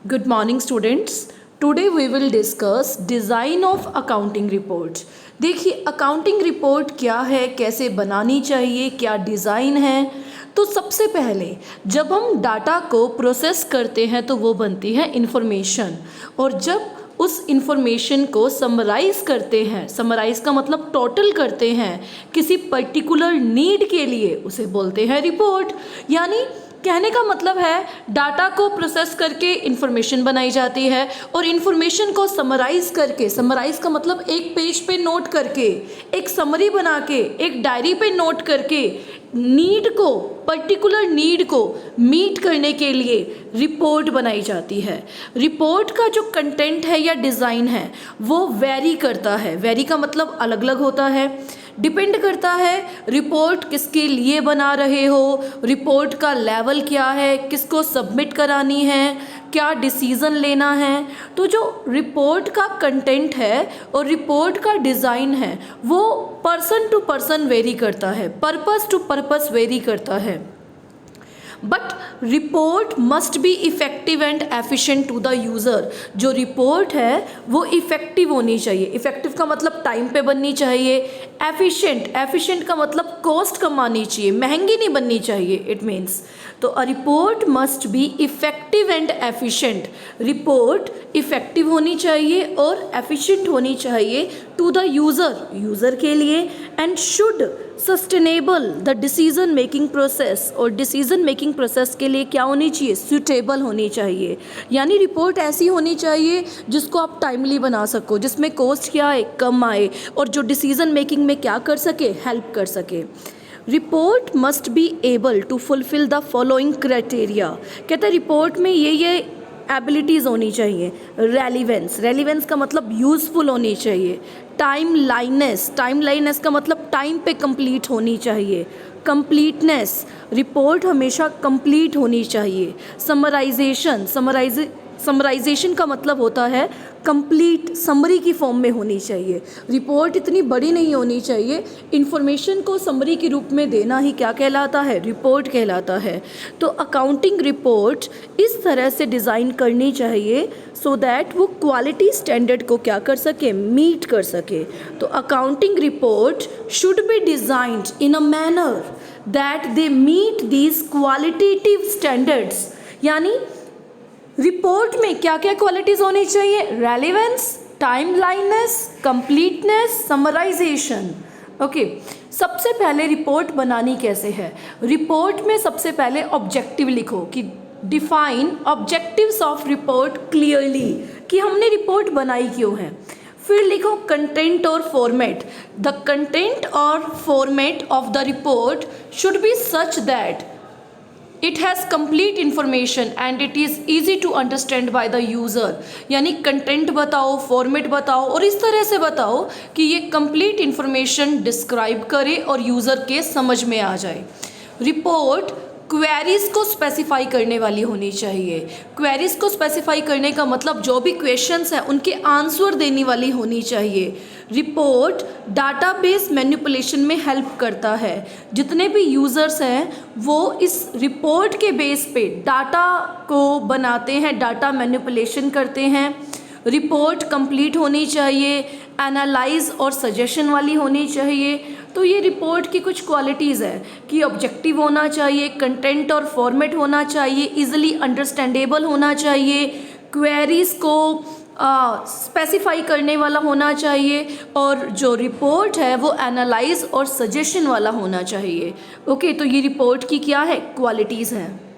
Good morning students. Today we will discuss design of accounting report. देखिए accounting report क्या है, कैसे बनानी चाहिए, क्या डिज़ाइन है। तो सबसे पहले जब हम डाटा को प्रोसेस करते हैं तो वो बनती है इंफॉर्मेशन, और जब उस इंफॉर्मेशन को समराइज़ करते हैं, समराइज़ का मतलब टोटल करते हैं किसी पर्टिकुलर नीड के लिए, उसे बोलते हैं रिपोर्ट। यानी कहने का मतलब है डाटा को प्रोसेस करके इंफॉर्मेशन बनाई जाती है और इंफॉर्मेशन को समराइज़ करके, समराइज़ का मतलब एक पेज पे नोट करके, एक समरी बना के, एक डायरी पे नोट करके नीड को, पर्टिकुलर नीड को मीट करने के लिए रिपोर्ट बनाई जाती है। रिपोर्ट का जो कंटेंट है या डिज़ाइन है वो वेरी करता है। वेरी का मतलब अलग अलग होता है, डिपेंड करता है रिपोर्ट किसके लिए बना रहे हो, रिपोर्ट का लेवल क्या है, किसको सबमिट करानी है, क्या डिसीज़न लेना है। तो जो रिपोर्ट का कंटेंट है और रिपोर्ट का डिज़ाइन है वो पर्सन टू पर्सन वेरी करता है, पर्पस टू पर्पस वेरी करता है। But report must be effective and efficient to the user. जो रिपोर्ट है वो इफ़ेक्टिव होनी चाहिए। इफ़ेक्टिव का मतलब टाइम पे बननी चाहिए। एफिशिएंट, एफिशिएंट का मतलब कॉस्ट कम आनी चाहिए, महंगी नहीं बननी चाहिए। इट मीन्स तो a report must be effective and efficient. Report effective होनी चाहिए और एफिशिएंट होनी चाहिए टू द यूज़र, यूज़र के लिए, and should sustainable the decision making process. और डिसीजन मेकिंग प्रोसेस के लिए क्या होनी चाहिए, सूटेबल होनी चाहिए। यानी रिपोर्ट ऐसी होनी चाहिए जिसको आप टाइमली बना सको, जिसमें कॉस्ट क्या आए, कम आए, और जो डिसीजन मेकिंग में क्या कर सके, हेल्प कर सके। Report must be able to fulfil the following criteria. कहते हैं रिपोर्ट में ये एबिलिटीज़ होनी चाहिए। रेलिवेंस, रेलिवेंस का मतलब यूज़फुल होनी चाहिए। टाइम लाइनेस, टाइम लाइनेस का मतलब टाइम पे कंप्लीट होनी चाहिए। कंप्लीटनेस, रिपोर्ट हमेशा कंप्लीट होनी चाहिए। समराइजेशन, समराइजेशन का मतलब होता है कंप्लीट समरी की फॉर्म में होनी चाहिए। रिपोर्ट इतनी बड़ी नहीं होनी चाहिए, इन्फॉर्मेशन को समरी के रूप में देना ही क्या कहलाता है, रिपोर्ट कहलाता है। तो अकाउंटिंग रिपोर्ट इस तरह से डिज़ाइन करनी चाहिए सो दैट वो क्वालिटी स्टैंडर्ड को क्या कर सके, मीट कर सके। तो accounting report should be designed in a manner that they meet these qualitative standards. यानी रिपोर्ट में क्या क्या क्वालिटीज़ होनी चाहिए, relevance, timeliness, completeness, summarisation. Okay, सबसे पहले रिपोर्ट बनानी कैसे है। रिपोर्ट में सबसे पहले ऑब्जेक्टिव लिखो कि define objectives of report clearly, कि हमने रिपोर्ट बनाई क्यों है। फिर लिखो कंटेंट और फॉर्मेट। द कंटेंट और format of the report should be such that it has complete information and it is easy to understand by the user. यानी कंटेंट बताओ, फॉर्मेट बताओ, और इस तरह से बताओ कि ये कंप्लीट इन्फॉर्मेशन डिस्क्राइब करे और यूज़र के समझ में आ जाए। रिपोर्ट क्वेरीज़ को स्पेसिफाई करने वाली होनी चाहिए। क्वेरीज़ को स्पेसिफाई करने का मतलब जो भी क्वेश्चंस हैं उनके आंसर देने वाली होनी चाहिए। रिपोर्ट डाटाबेस मैनिपुलेशन में हेल्प करता है। जितने भी यूज़र्स हैं वो इस रिपोर्ट के बेस पे डाटा को बनाते हैं, डाटा मैनिपुलेशन करते हैं। रिपोर्ट कंप्लीट होनी चाहिए, एनालाइज और सजेशन वाली होनी चाहिए। तो ये रिपोर्ट की कुछ क्वालिटीज़ है कि ऑब्जेक्टिव होना चाहिए, कंटेंट और फॉर्मेट होना चाहिए, इजीली अंडरस्टैंडेबल होना चाहिए, क्वेरीज़ को स्पेसिफाई करने वाला होना चाहिए, और जो रिपोर्ट है वो एनालाइज और सजेशन वाला होना चाहिए। ओके, तो ये रिपोर्ट की क्या है, क्वालिटीज़ हैं।